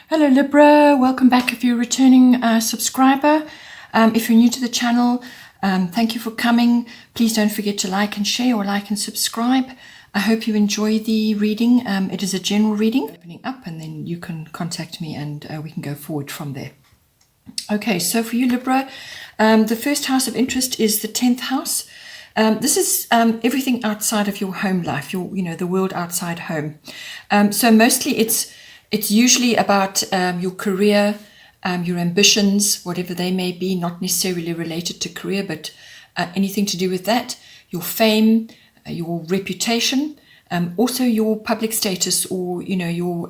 Hello Libra, welcome back if you're a returning subscriber. If you're new to the channel, thank you for coming. Please don't forget to like and share or like and subscribe. I hope you enjoy the reading. It is a general reading, opening up, and then you can contact me and we can go forward from there. Okay, so for you Libra, the first house of interest is the 10th house. This is everything outside of your home life, the world outside home. So mostly it's usually about your career, your ambitions, whatever they may be, not necessarily related to career, but anything to do with that, your fame, your reputation, also your public status, or your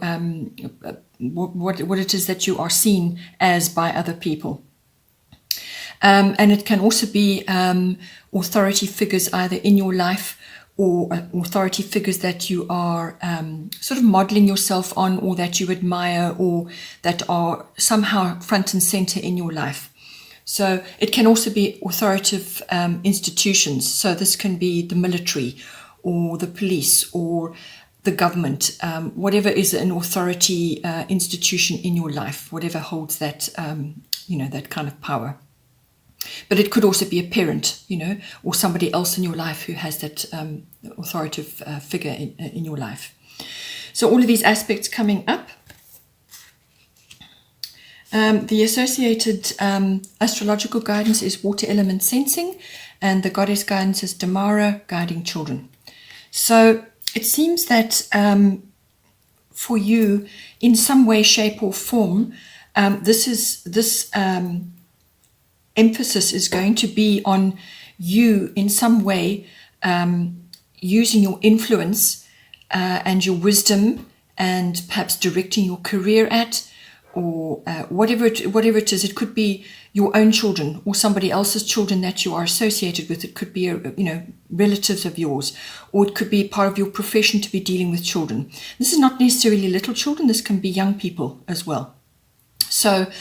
what it is that you are seen as by other people. And it can also be authority figures either in your life or authority figures that you are sort of modeling yourself on, or that you admire, or that are somehow front and center in your life. So it can also be authoritative institutions. So this can be the military or the police or the government, whatever is an authority institution in your life, whatever holds that, that kind of power. But it could also be a parent, or somebody else in your life who has that authoritative figure in your life. So all of these aspects coming up. The associated astrological guidance is water element sensing, and the goddess guidance is Damara, guiding children. So it seems that for you, in some way, shape or form, this emphasis is going to be on you in some way using your influence and your wisdom, and perhaps directing your career at, or whatever it is. It could be your own children or somebody else's children that you are associated with. It could be relatives of yours, or it could be part of your profession to be dealing with children. This is not necessarily little children. This can be young people as well. So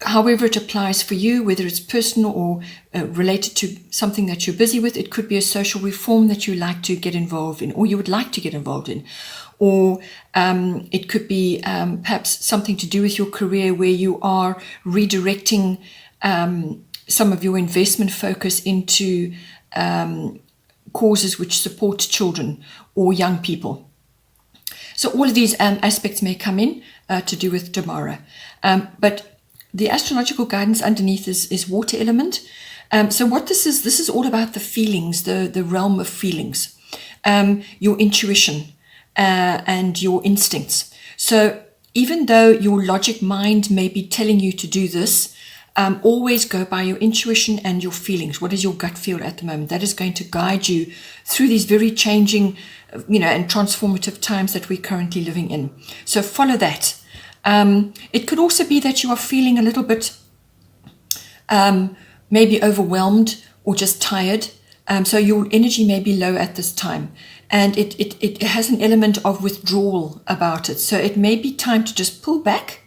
however it applies for you, whether it's personal or related to something that you're busy with, it could be a social reform that you like to get involved in, or you would like to get involved in, or it could be perhaps something to do with your career, where you are redirecting some of your investment focus into causes which support children or young people. So all of these aspects may come in to do with Damara. But the astrological guidance underneath is water element. So what this is all about the feelings, the realm of feelings, your intuition and your instincts. So even though your logic mind may be telling you to do this, always go by your intuition and your feelings. What is your gut feel at the moment? That is going to guide you through these very changing, and transformative times that we're currently living in. So follow that. It could also be that you are feeling a little bit maybe overwhelmed or just tired. So your energy may be low at this time, and it has an element of withdrawal about it. So it may be time to just pull back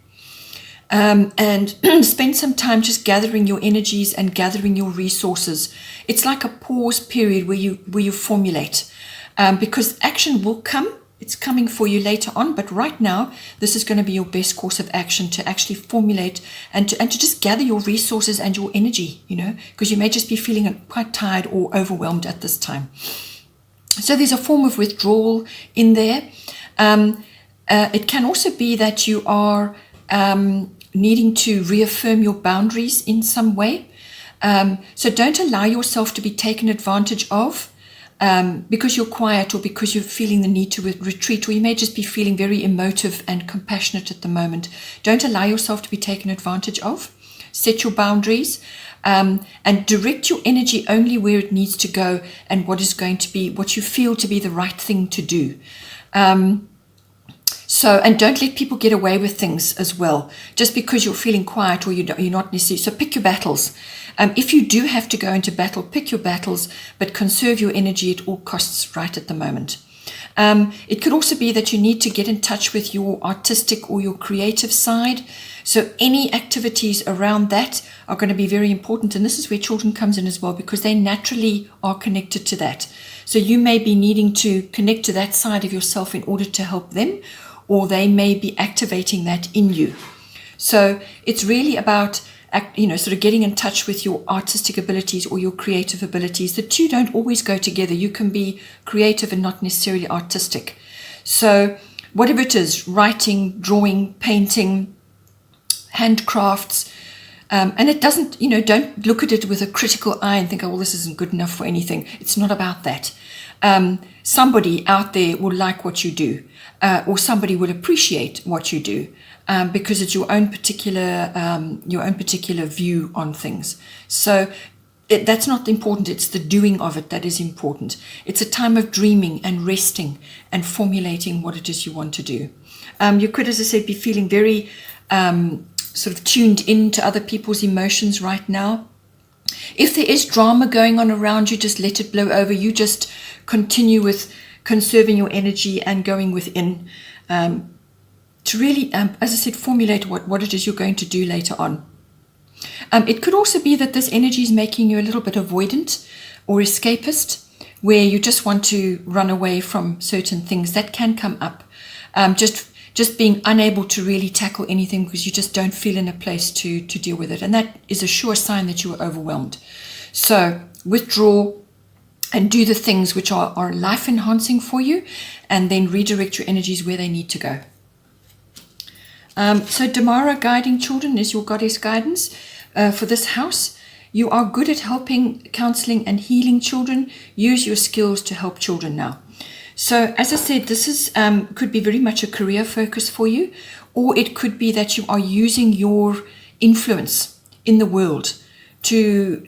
and spend some time just gathering your energies and gathering your resources. It's like a pause period where you formulate, because action will come. It's coming for you later on, but right now, this is going to be your best course of action, to actually formulate and to just gather your resources and your energy, because you may just be feeling quite tired or overwhelmed at this time. So there's a form of withdrawal in there. It can also be that you are needing to reaffirm your boundaries in some way. So don't allow yourself to be taken advantage of. Because you're quiet, or because you're feeling the need to retreat, or you may just be feeling very emotive and compassionate at the moment. Don't allow yourself to be taken advantage of. Set your boundaries and direct your energy only where it needs to go, and what you feel to be the right thing to do. And don't let people get away with things as well, just because you're feeling quiet, or you're not necessarily. So pick your battles. If you do have to go into battle, pick your battles, but conserve your energy at all costs right at the moment. It could also be that you need to get in touch with your artistic or your creative side. So any activities around that are going to be very important. And this is where children comes in as well, because they naturally are connected to that. So you may be needing to connect to that side of yourself in order to help them, or they may be activating that in you. So it's really about, sort of getting in touch with your artistic abilities or your creative abilities. The two don't always go together. You can be creative and not necessarily artistic. So whatever it is, writing, drawing, painting, handcrafts, and it doesn't, don't look at it with a critical eye and think, oh, well, this isn't good enough for anything. It's not about that. Somebody out there will like what you do, or somebody will appreciate what you do, because it's your own particular view on things. So that's not important. It's the doing of it that is important. It's a time of dreaming and resting and formulating what it is you want to do. You could, as I said, be feeling very sort of tuned into other people's emotions right now. If there is drama going on around you, just let it blow over. You just continue with conserving your energy and going within, to really, as I said, formulate what it is you're going to do later on. It could also be that this energy is making you a little bit avoidant or escapist, where you just want to run away from certain things. That can come up. Just being unable to really tackle anything because you just don't feel in a place to deal with it. And that is a sure sign that you are overwhelmed. So withdraw and do the things which are life enhancing for you, and then redirect your energies where they need to go. So Damara, guiding children, is your goddess guidance for this house. You are good at helping, counseling and healing children. Use your skills to help children now. So as I said, this is could be very much a career focus for you, or it could be that you are using your influence in the world to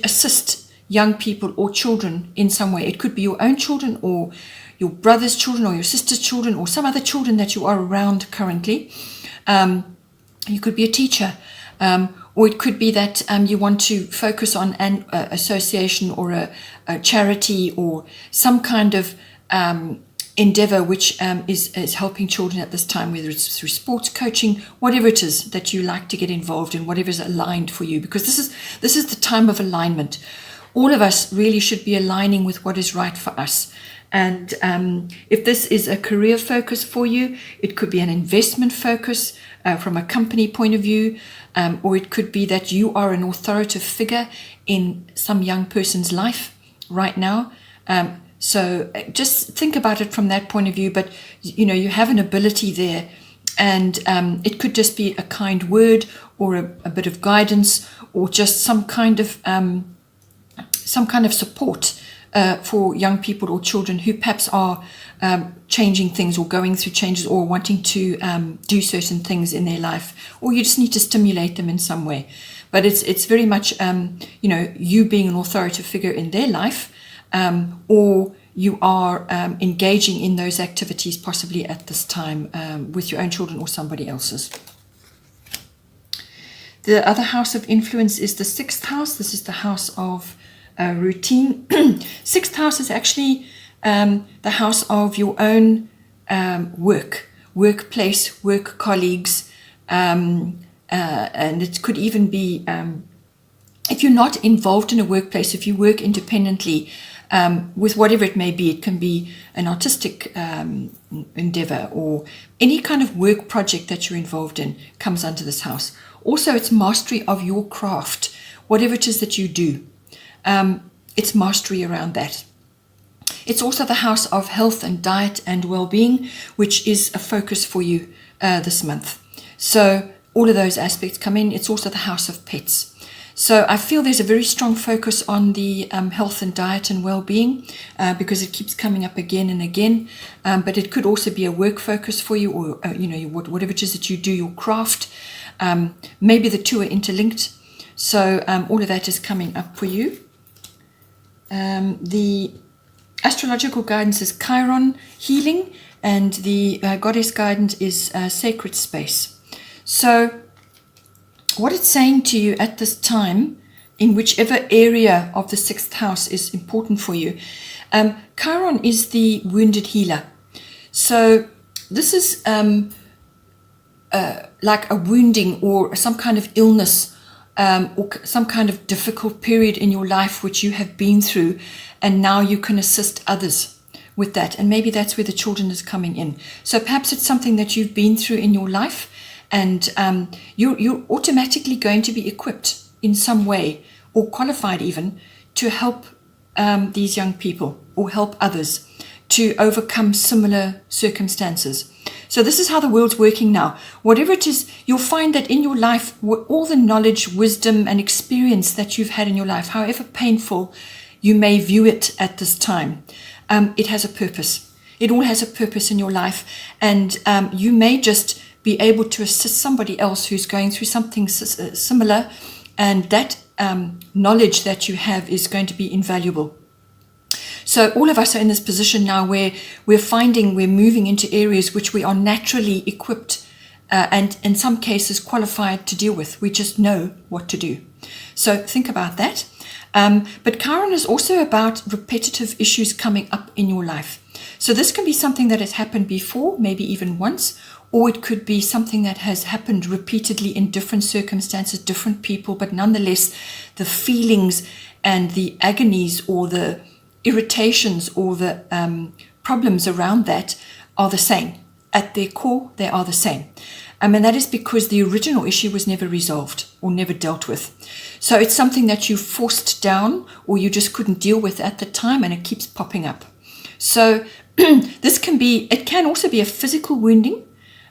assist young people or children in some way. It could be your own children or your brother's children or your sister's children or some other children that you are around currently. You could be a teacher, or it could be that you want to focus on an association or a charity or some kind of endeavor which is helping children at this time, whether it's through sports coaching, whatever it is that you like to get involved in, whatever is aligned for you, because this is the time of alignment. All of us really should be aligning with what is right for us. And if this is a career focus for you, it could be an investment focus from a company point of view, or it could be that you are an authoritative figure in some young person's life right now. So just think about it from that point of view. But you have an ability there, and it could just be a kind word or a bit of guidance, or just some kind of support for young people or children who perhaps are changing things or going through changes or wanting to do certain things in their life, or you just need to stimulate them in some way. But it's very much you being an authoritative figure in their life, or you are engaging in those activities possibly at this time with your own children or somebody else's. The other house of influence is the 6th house. This is the house of routine. 6th house is actually the house of your own workplace, work colleagues, and it could even be if you're not involved in a workplace, if you work independently with whatever it may be. It can be an artistic endeavor or any kind of work project that you're involved in comes under this house. Also, it's mastery of your craft, whatever it is that you do. It's mastery around that. It's also the house of health and diet and well-being, which is a focus for you this month. So all of those aspects come in. It's also the house of pets. So I feel there's a very strong focus on the health and diet and well-being because it keeps coming up again and again. But it could also be a work focus for you, or whatever it is that you do, your craft. Maybe the two are interlinked. So all of that is coming up for you. The astrological guidance is Chiron, healing, and the goddess guidance is sacred space. So what it's saying to you at this time, in whichever area of the 6th house is important for you, Chiron is the wounded healer. So this is like a wounding or some kind of illness, or some kind of difficult period in your life which you have been through, and now you can assist others with that. And maybe that's where the children is coming in. So perhaps it's something that you've been through in your life, and you're automatically going to be equipped in some way, or qualified even, to help these young people or help others to overcome similar circumstances. So this is how the world's working now. Whatever it is, you'll find that in your life, all the knowledge, wisdom, and experience that you've had in your life, however painful you may view it at this time, it has a purpose. It all has a purpose in your life, and you may just be able to assist somebody else who's going through something similar, and that knowledge that you have is going to be invaluable. So all of us are in this position now where we're finding we're moving into areas which we are naturally equipped and in some cases qualified to deal with. We just know what to do. So think about that. But Chiron is also about repetitive issues coming up in your life. So this can be something that has happened before, maybe even once, or it could be something that has happened repeatedly in different circumstances, different people, but nonetheless, the feelings and the agonies or the irritations or the problems around that are the same. At their core, they are the same. And that is because the original issue was never resolved or never dealt with. So it's something that you forced down or you just couldn't deal with at the time, and it keeps popping up. So this can also be a physical wounding.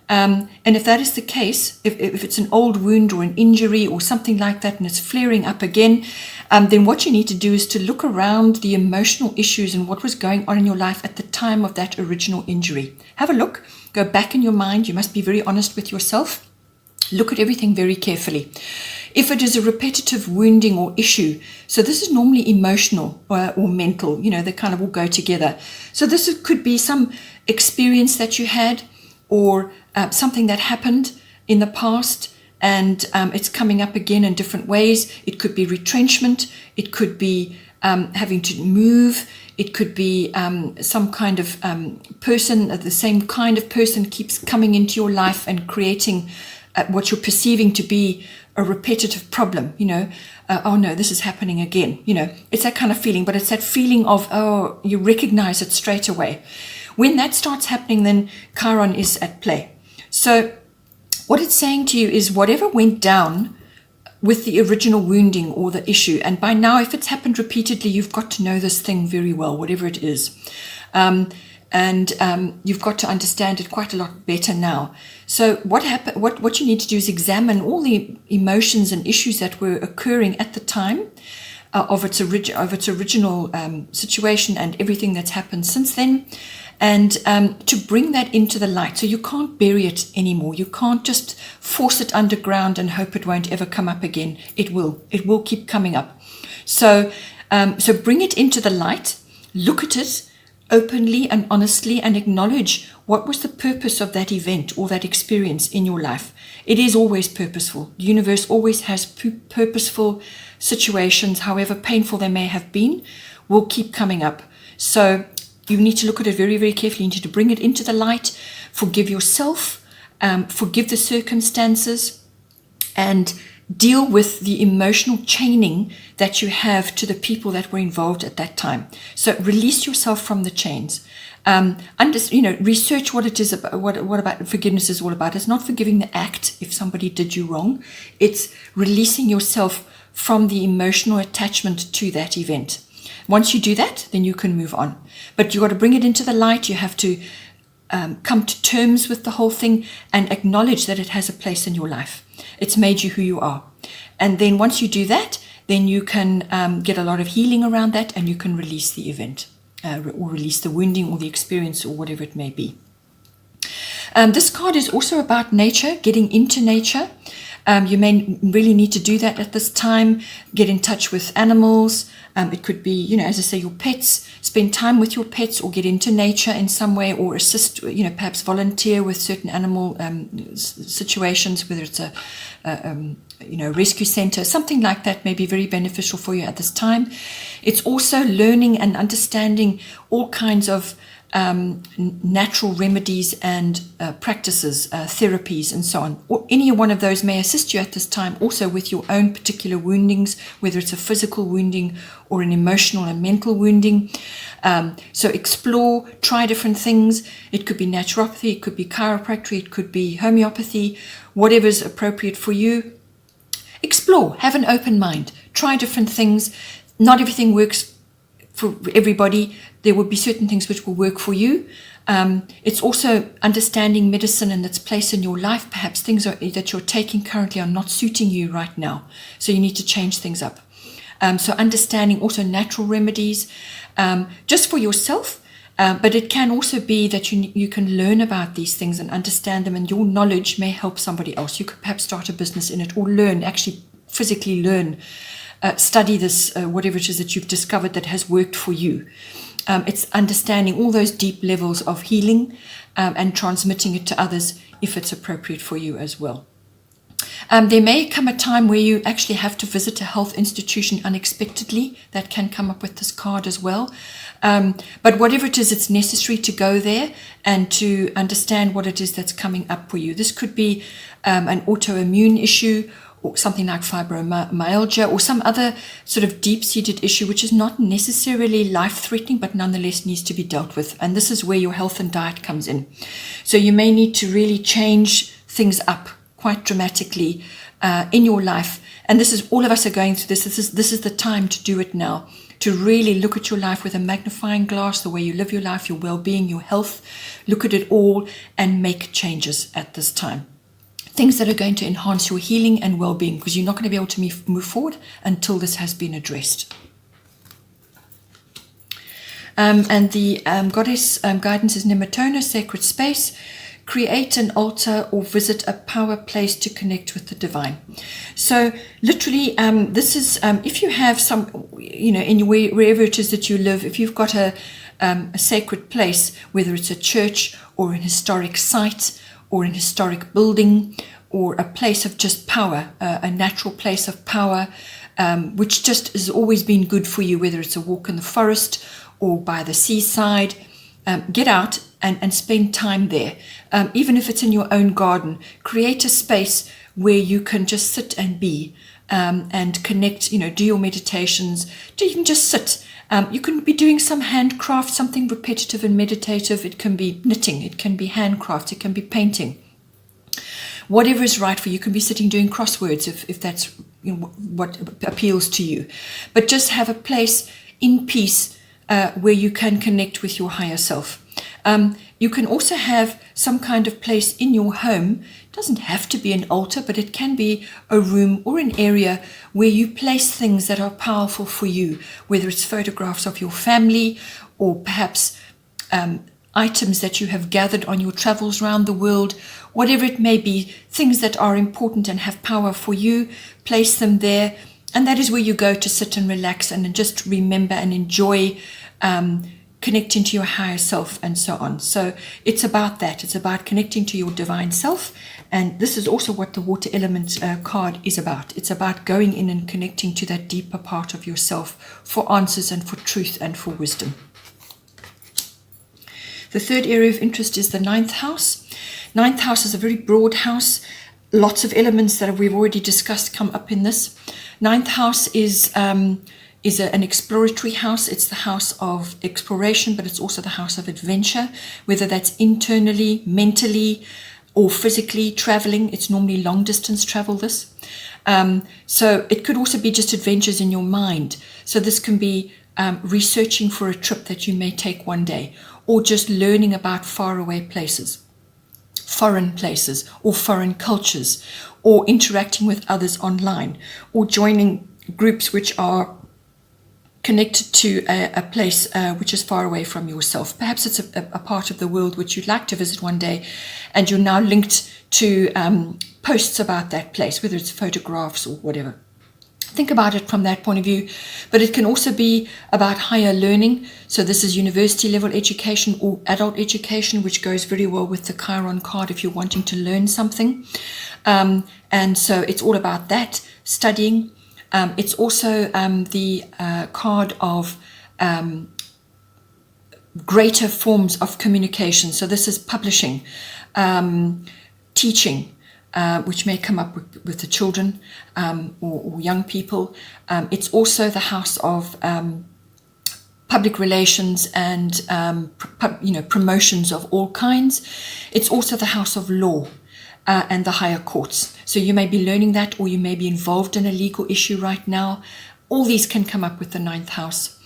And if that is the case, if it's an old wound or an injury or something like that and it's flaring up again, then what you need to do is to look around the emotional issues and what was going on in your life at the time of that original injury. Have a look, go back in your mind. You must be very honest with yourself. Look at everything very carefully. If it is a repetitive wounding or issue, so this is normally emotional or mental, they kind of all go together. So this could be some experience that you had, or something that happened in the past, and it's coming up again in different ways. It could be retrenchment. It could be having to move. It could be some kind of person, the same kind of person keeps coming into your life and creating what you're perceiving to be a repetitive problem. Oh no, this is happening again. It's that kind of feeling, but it's that feeling of, oh, you recognize it straight away. When that starts happening, then Chiron is at play. So what it's saying to you is whatever went down with the original wounding or the issue, and by now, if it's happened repeatedly, you've got to know this thing very well, whatever it is. And you've got to understand it quite a lot better now. So what you need to do is examine all the emotions and issues that were occurring at the time of its original situation and everything that's happened since then, and to bring that into the light. So you can't bury it anymore. You can't just force it underground and hope it won't ever come up again. It will keep coming up. So bring it into the light, look at it openly and honestly, and acknowledge what was the purpose of that event or that experience in your life. It is always purposeful. The universe always has purposeful situations, however painful they may have been, will keep coming up. So you need to look at it very, very carefully. You need to bring it into the light, forgive yourself, forgive the circumstances, and deal with the emotional chaining that you have to the people that were involved at that time. So release yourself from the chains. Research what it is about, what about forgiveness is all about. It's not forgiving the act if somebody did you wrong. It's releasing yourself from the emotional attachment to that event. Once you do that, then you can move on. But you got to bring it into the light. You have to come to terms with the whole thing and acknowledge that it has a place in your life. It's made you who you are. And then once you do that, then you can get a lot of healing around that, and you can release the event or release the wounding or the experience or whatever it may be. This card is also about nature, getting into nature. You may really need to do that at this time. Get in touch with animals. It could be, as I say, your pets. Spend time with your pets, or get into nature in some way, or assist, perhaps volunteer with certain animal situations, whether it's a rescue center, something like that may be very beneficial for you at this time. It's also learning and understanding all kinds of natural remedies and practices, therapies and so on. Or any one of those may assist you at this time, also with your own particular woundings, whether it's a physical wounding or an emotional and mental wounding. So explore, try different things. It could be naturopathy, it could be chiropractic, it could be homeopathy, whatever is appropriate for you. Explore, have an open mind, try different things. Not everything works for everybody. There will be certain things which will work for you. It's also understanding medicine and its place in your life. Perhaps things that you're taking currently are not suiting you right now, so you need to change things up. So understanding also natural remedies, just for yourself, but it can also be that you can learn about these things and understand them, and your knowledge may help somebody else. You could perhaps start a business in it, or actually physically learn, study this, whatever it is that you've discovered that has worked for you. It's understanding all those deep levels of healing and transmitting it to others if it's appropriate for you as well. There may come a time where you actually have to visit a health institution unexpectedly. That can come up with this card as well. But whatever it is, it's necessary to go there and to understand what it is that's coming up for you. This could be an autoimmune issue, or something like fibromyalgia, or some other sort of deep-seated issue which is not necessarily life-threatening but nonetheless needs to be dealt with. And this is where your health and diet comes in. So you may need to really change things up quite dramatically in your life. And this is, all of us are going through this. This is the time to do it now, to really look at your life with a magnifying glass, the way you live your life, your well-being, your health. Look at it all and make changes at this time. Things that are going to enhance your healing and well-being, because you're not going to be able to move forward until this has been addressed. And the goddess guidance is Nematona, sacred space. Create an altar or visit a power place to connect with the divine. So literally, this is, if you have some, in wherever it is that you live, if you've got a sacred place, whether it's a church or an historic site, or an historic building, or a place of just power, a natural place of power, which just has always been good for you, whether it's a walk in the forest or by the seaside. Get out and spend time there. Even if it's in your own garden, create a space where you can just sit and be and connect, do your meditations, even just sit. You can be doing some handcraft, something repetitive and meditative. It can be knitting, it can be handcraft, it can be painting. Whatever is right for you. You can be sitting doing crosswords if that's what appeals to you. But just have a place in peace where you can connect with your higher self. You can also have some kind of place in your home. It doesn't have to be an altar, but it can be a room or an area where you place things that are powerful for you, whether it's photographs of your family or perhaps items that you have gathered on your travels around the world, whatever it may be, things that are important and have power for you, place them there. And that is where you go to sit and relax and just remember and enjoy connecting to your higher self and so on. So it's about that. It's about connecting to your divine self. And this is also what the water element card is about. It's about going in and connecting to that deeper part of yourself for answers and for truth and for wisdom. The third area of interest is the ninth house. Ninth house is a very broad house. Lots of elements that we've already discussed come up in this. Ninth house is an exploratory house. It's the house of exploration, but it's also the house of adventure, whether that's internally, mentally, or physically traveling. It's normally long distance travel, this. So it could also be just adventures in your mind. So this can be researching for a trip that you may take one day, or just learning about faraway places, foreign places, or foreign cultures, or interacting with others online, or joining groups which are connected to a place which is far away from yourself. Perhaps it's a part of the world which you'd like to visit one day, and you're now linked to posts about that place, whether it's photographs or whatever. Think about it from that point of view. But it can also be about higher learning. So this is university level education or adult education, which goes very well with the Chiron card if you're wanting to learn something. And so it's all about that, studying. It's also the card of greater forms of communication. So this is publishing, teaching, which may come up with the children or young people. It's also the house of public relations and promotions of all kinds. It's also the house of law and the higher courts. So you may be learning that, or you may be involved in a legal issue right now. All these can come up with the 9th house.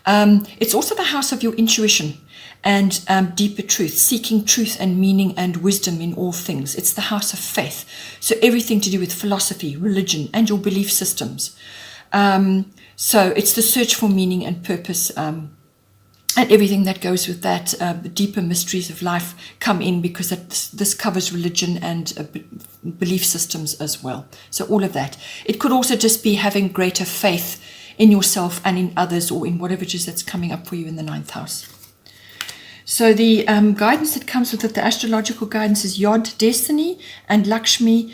It's also the house of your intuition and deeper truth, seeking truth and meaning and wisdom in all things. It's the house of faith. So everything to do with philosophy, religion, and your belief systems. So it's the search for meaning and purpose, and everything that goes with that. The deeper mysteries of life come in, because this covers religion and belief systems as well. So all of that. It could also just be having greater faith in yourself and in others, or in whatever it is that's coming up for you in the 9th house. So the guidance that comes with it, the astrological guidance, is Yod, Destiny, and Lakshmi,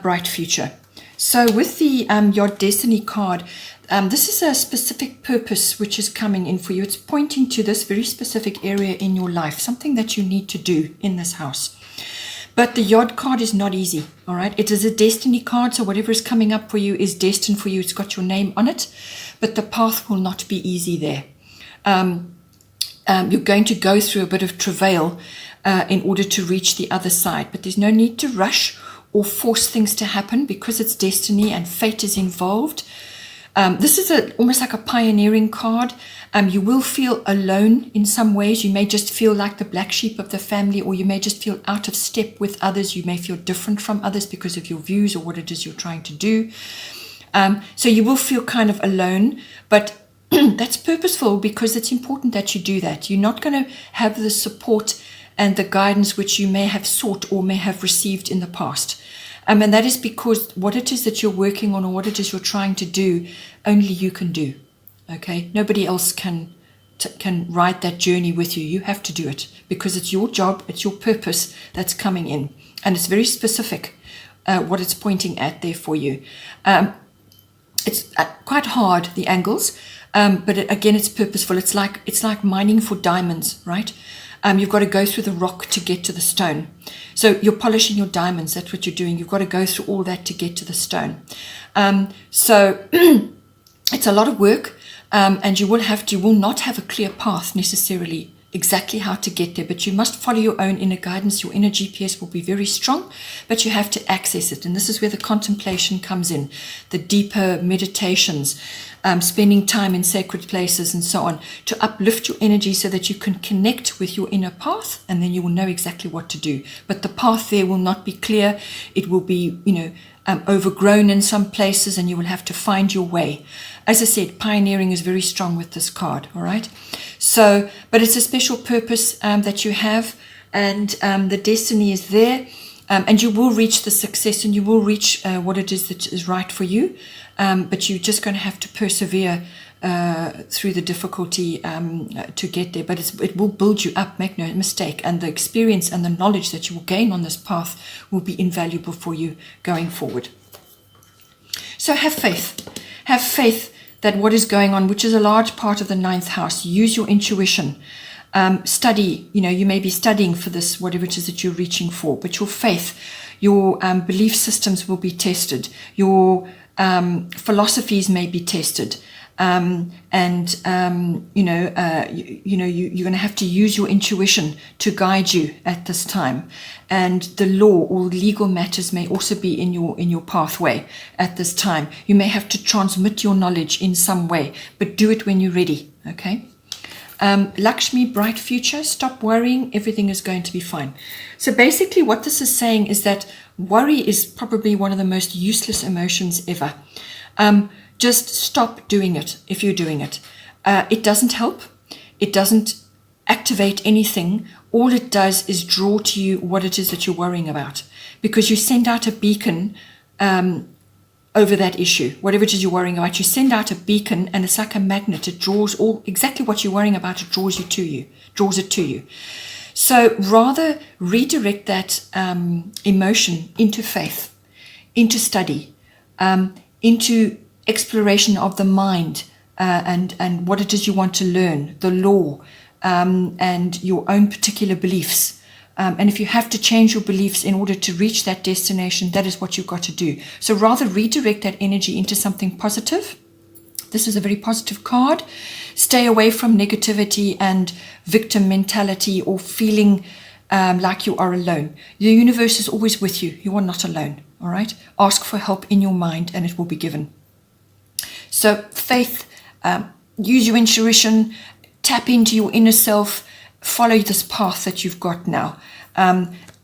Bright Future. So with the Yod, Destiny card, this is a specific purpose which is coming in for you. It's pointing to this very specific area in your life, something that you need to do in this house. But the Yod card is not easy, all right? It is a destiny card, so whatever is coming up for you is destined for you. It's got your name on it, but the path will not be easy there. You're going to go through a bit of travail in order to reach the other side, but there's no need to rush or force things to happen, because it's destiny and fate is involved. This is almost like a pioneering card. You will feel alone in some ways. You may just feel like the black sheep of the family, or you may just feel out of step with others. You may feel different from others because of your views or what it is you're trying to do. So you will feel kind of alone, but that's purposeful, because it's important that you do that. You're not going to have the support and the guidance which you may have sought or may have received in the past. And that is because what it is that you're working on, or what it is you're trying to do, only you can do. Okay? Nobody else can ride that journey with you. You have to do it, because it's your job, it's your purpose that's coming in. And it's very specific what it's pointing at there for you. It's quite hard, the angles, but again, it's purposeful. It's like mining for diamonds, right? You've got to go through the rock to get to the stone. So you're polishing your diamonds. That's what you're doing. You've got to go through all that to get to the stone. So it's a lot of work, and you will not have a clear path necessarily exactly how to get there, but you must follow your own inner guidance. Your inner GPS will be very strong, but you have to access it. And this is where the contemplation comes in, the deeper meditations, spending time in sacred places and so on, to uplift your energy so that you can connect with your inner path, and then you will know exactly what to do. But the path there will not be clear. It will be, overgrown in some places, and you will have to find your way. As I said, pioneering is very strong with this card, all right? So, but it's a special purpose that you have, and the destiny is there, and you will reach the success, and you will reach what it is that is right for you, but you're just going to have to persevere through the difficulty to get there. But it will build you up, make no mistake, and the experience and the knowledge that you will gain on this path will be invaluable for you going forward. So have faith. Have faith that what is going on, which is a large part of the 9th house, use your intuition. Study, you may be studying for this, whatever it is that you're reaching for, but your faith, your belief systems will be tested. Your philosophies may be tested. You're going to have to use your intuition to guide you at this time. And the law or legal matters may also be in your pathway at this time. You may have to transmit your knowledge in some way, but do it when you're ready, okay? Lakshmi, bright future, stop worrying, everything is going to be fine. So basically what this is saying is that worry is probably one of the most useless emotions ever. Just stop doing it if you're doing it. It doesn't help. It doesn't activate anything. All it does is draw to you what it is that you're worrying about, because you send out a beacon over that issue. Whatever it is you're worrying about, you send out a beacon, and it's like a magnet. It draws exactly what you're worrying about. It draws it to you. So rather redirect that emotion into faith, into study, into exploration of the mind, and what it is you want to learn, the law, and your own particular beliefs. And if you have to change your beliefs in order to reach that destination, that is what you've got to do. So rather redirect that energy into something positive. This is a very positive card. Stay away from negativity and victim mentality or feeling like you are alone. The universe is always with you. You are not alone. All right. Ask for help in your mind and it will be given. So faith, use your intuition, tap into your inner self, follow this path that you've got now.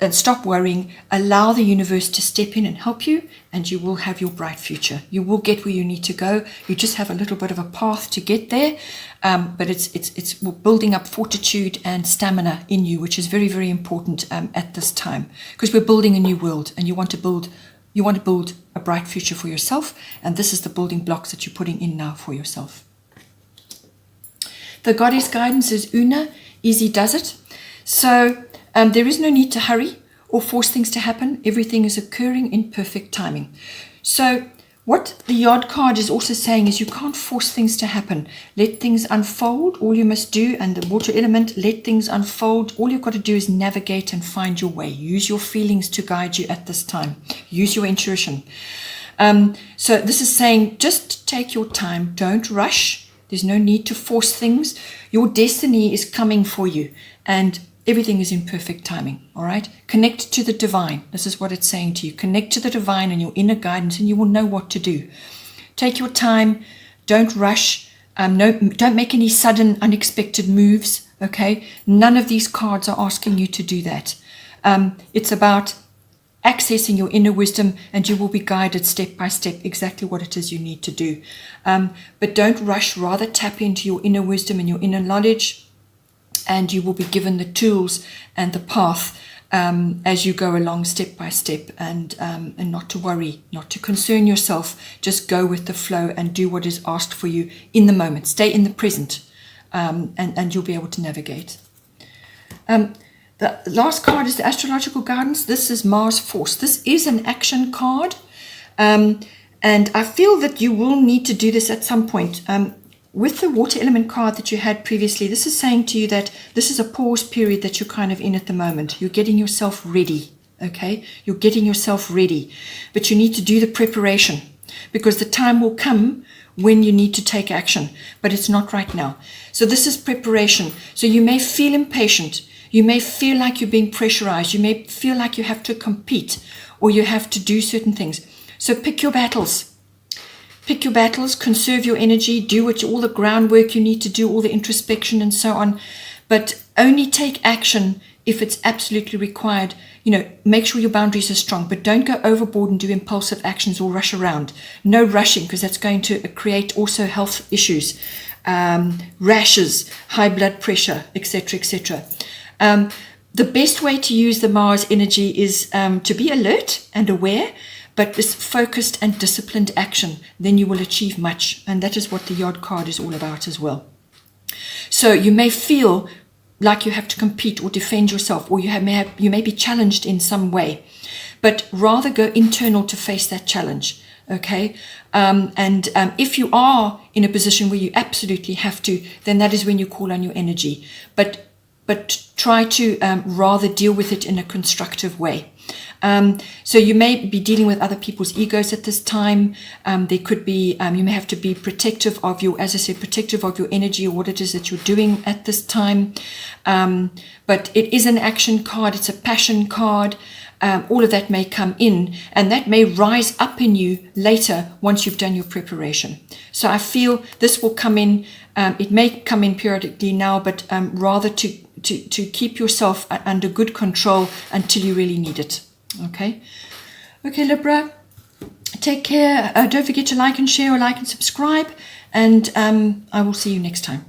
And stop worrying. Allow the universe to step in and help you, and you will have your bright future. You will get where you need to go. You just have a little bit of a path to get there, but it's building up fortitude and stamina in you, which is very, very important at this time, because we're building a new world, and you want to build a bright future for yourself, and this is the building blocks that you're putting in now for yourself. The goddess guidance is Una, easy does it. So there is no need to hurry or force things to happen. Everything is occurring in perfect timing. So what the Yod card is also saying is you can't force things to happen. Let things unfold. All you must do, and the water element, let things unfold. All you've got to do is navigate and find your way. Use your feelings to guide you at this time. Use your intuition. So this is saying just take your time. Don't rush. There's no need to force things. Your destiny is coming for you, and everything is in perfect timing. All right. Connect to the divine. This is what it's saying to you. Connect to the divine and your inner guidance, and you will know what to do. Take your time. Don't rush. Don't make any sudden, unexpected moves. Okay. None of these cards are asking you to do that. It's about accessing your inner wisdom, and you will be guided step by step exactly what it is you need to do. But don't rush. Rather tap into your inner wisdom and your inner knowledge, and you will be given the tools and the path as you go along step by step, and not to worry, not to concern yourself. Just go with the flow and do what is asked for you in the moment. Stay in the present, and you'll be able to navigate. The last card is the astrological guidance. This is Mars Force. This is an action card, and I feel that you will need to do this at some point. With the water element card that you had previously, this is saying to you that this is a pause period that you're kind of in at the moment. You're getting yourself ready, okay? You're getting yourself ready, but you need to do the preparation, because the time will come when you need to take action, but it's not right now. So this is preparation. So you may feel impatient. You may feel like you're being pressurized. You may feel like you have to compete or you have to do certain things. So pick your battles. Pick your battles, conserve your energy, do all the groundwork you need to do, all the introspection and so on. But only take action if it's absolutely required. Make sure your boundaries are strong, but don't go overboard and do impulsive actions or rush around. No rushing, because that's going to create also health issues, rashes, high blood pressure, etc., etc. The best way to use the Mars energy is to be alert and aware, but with focused and disciplined action. Then you will achieve much. And that is what the Yod card is all about as well. So you may feel like you have to compete or defend yourself, or you may be challenged in some way, but rather go internal to face that challenge. Okay. If you are in a position where you absolutely have to, then that is when you call on your energy. But try to rather deal with it in a constructive way. So you may be dealing with other people's egos at this time. There could be, you may have to be protective of protective of your energy or what it is that you're doing at this time. But it is an action card. It's a passion card. All of that may come in, and that may rise up in you later once you've done your preparation. So I feel this will come in. It may come in periodically now, but rather to keep yourself under good control until you really need it. Okay, Libra, take care. Don't forget to like and share, or like and subscribe, and I will see you next time.